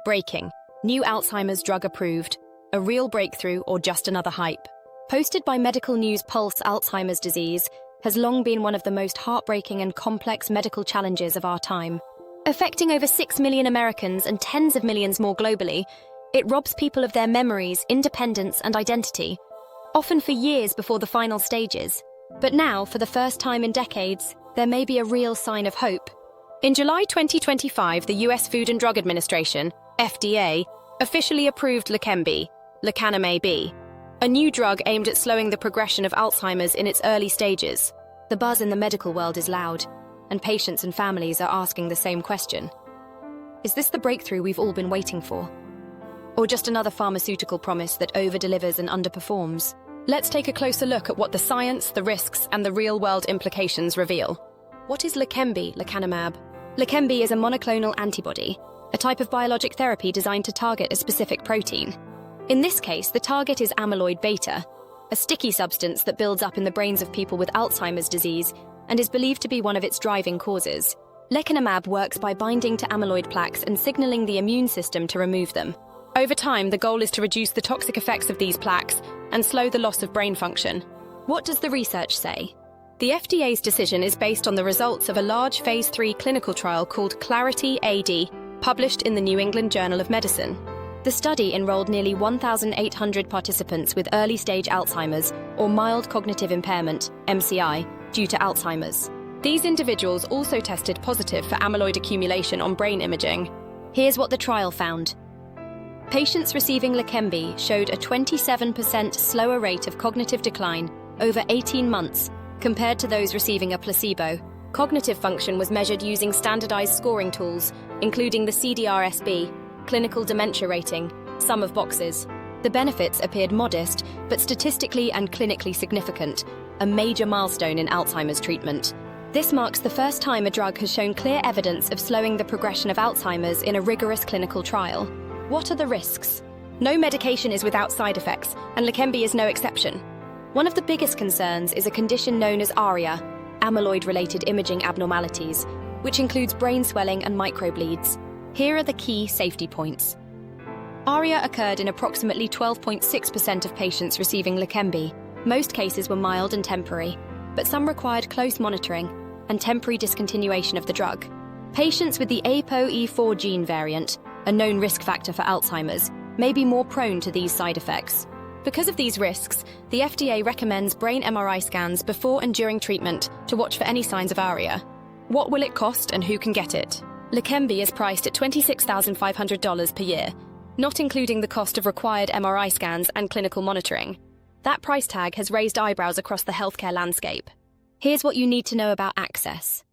Breaking. New Alzheimer's drug approved. A real breakthrough or just another hype? Posted by Medical News Pulse, Alzheimer's disease has long been one of the most heartbreaking and complex medical challenges of our time. Affecting over 6 million Americans and tens of millions more globally, it robs people of their memories, independence, and identity, often for years before the final stages. But now, for the first time in decades, there may be a real sign of hope. In July 2025, the US Food and Drug Administration, FDA, officially approved Leqembi, lecanemab, a new drug aimed at slowing the progression of Alzheimer's in its early stages. The buzz in the medical world is loud, and patients and families are asking the same question. Is this the breakthrough we've all been waiting for? Or just another pharmaceutical promise that over-delivers and underperforms? Let's take a closer look at what the science, the risks, and the real-world implications reveal. What is Leqembi, lecanemab? Leqembi is a monoclonal antibody, a type of biologic therapy designed to target a specific protein. In this case, the target is amyloid beta, a sticky substance that builds up in the brains of people with Alzheimer's disease and is believed to be one of its driving causes. Lecanemab works by binding to amyloid plaques and signaling the immune system to remove them. Over time, the goal is to reduce the toxic effects of these plaques and slow the loss of brain function. What does the research say? The FDA's decision is based on the results of a large Phase 3 clinical trial called Clarity AD, published in the New England Journal of Medicine. The study enrolled nearly 1,800 participants with early-stage Alzheimer's or mild cognitive impairment, MCI, due to Alzheimer's. These individuals also tested positive for amyloid accumulation on brain imaging. Here's what the trial found. Patients receiving Leqembi showed a 27% slower rate of cognitive decline over 18 months compared to those receiving a placebo. Cognitive function was measured using standardized scoring tools, including the CDR-SB, Clinical Dementia Rating, sum of boxes. The benefits appeared modest, but statistically and clinically significant, a major milestone in Alzheimer's treatment. This marks the first time a drug has shown clear evidence of slowing the progression of Alzheimer's in a rigorous clinical trial. What are the risks? No medication is without side effects, and Leqembi is no exception. One of the biggest concerns is a condition known as ARIA, amyloid-related imaging abnormalities, which includes brain swelling and microbleeds. Here are the key safety points. ARIA occurred in approximately 12.6% of patients receiving Leqembi. Most cases were mild and temporary, but some required close monitoring and temporary discontinuation of the drug. Patients with the ApoE4 gene variant, a known risk factor for Alzheimer's, may be more prone to these side effects. Because of these risks, the FDA recommends brain MRI scans before and during treatment to watch for any signs of ARIA. What will it cost and who can get it? Leqembi is priced at $26,500 per year, not including the cost of required MRI scans and clinical monitoring. That price tag has raised eyebrows across the healthcare landscape. Here's what you need to know about access.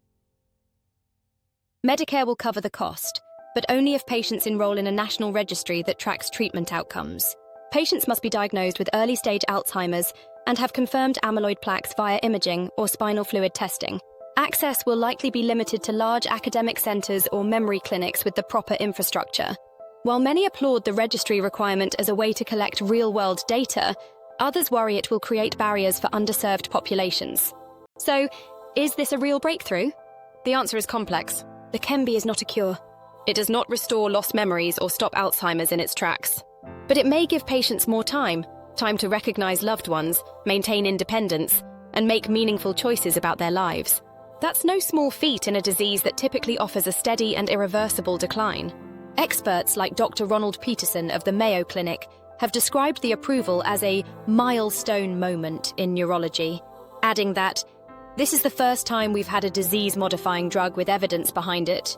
Medicare will cover the cost, but only if patients enroll in a national registry that tracks treatment outcomes. Patients must be diagnosed with early-stage Alzheimer's and have confirmed amyloid plaques via imaging or spinal fluid testing. Access will likely be limited to large academic centers or memory clinics with the proper infrastructure. While many applaud the registry requirement as a way to collect real-world data, others worry it will create barriers for underserved populations. So, is this a real breakthrough? The answer is complex. Leqembi is not a cure. It does not restore lost memories or stop Alzheimer's in its tracks. But it may give patients more time to recognize loved ones, maintain independence, and make meaningful choices about their lives. That's no small feat in a disease that typically offers a steady and irreversible decline. Experts like Dr. Ronald Peterson of the Mayo Clinic have described the approval as a milestone moment in neurology, adding that this is the first time we've had a disease-modifying drug with evidence behind it.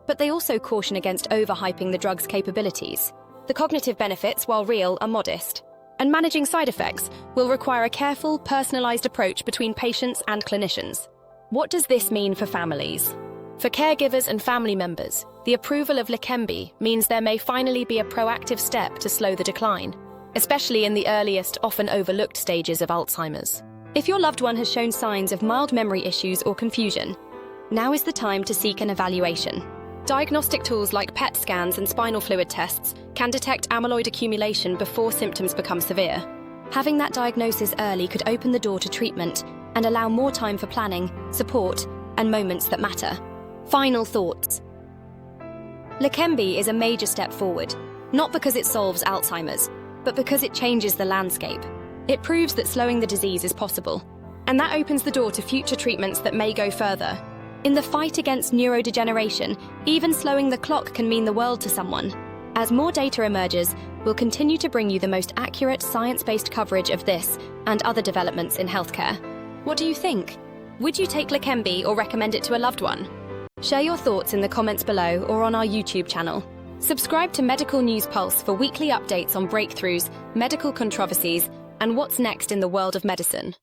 But they also caution against overhyping the drug's capabilities. The cognitive benefits, while real, are modest, and managing side effects will require a careful, personalized approach between patients and clinicians. What does this mean for families? For caregivers and family members, the approval of Leqembi means there may finally be a proactive step to slow the decline, especially in the earliest, often overlooked stages of Alzheimer's. If your loved one has shown signs of mild memory issues or confusion, now is the time to seek an evaluation. Diagnostic tools like PET scans and spinal fluid tests can detect amyloid accumulation before symptoms become severe. Having that diagnosis early could open the door to treatment and allow more time for planning, support, and moments that matter. Final thoughts. Leqembi is a major step forward, not because it solves Alzheimer's, but because it changes the landscape. It proves that slowing the disease is possible, and that opens the door to future treatments that may go further. In the fight against neurodegeneration, even slowing the clock can mean the world to someone. As more data emerges, we'll continue to bring you the most accurate science-based coverage of this and other developments in healthcare. What do you think? Would you take Leqembi or recommend it to a loved one? Share your thoughts in the comments below or on our YouTube channel. Subscribe to Medical News Pulse for weekly updates on breakthroughs, medical controversies, and what's next in the world of medicine.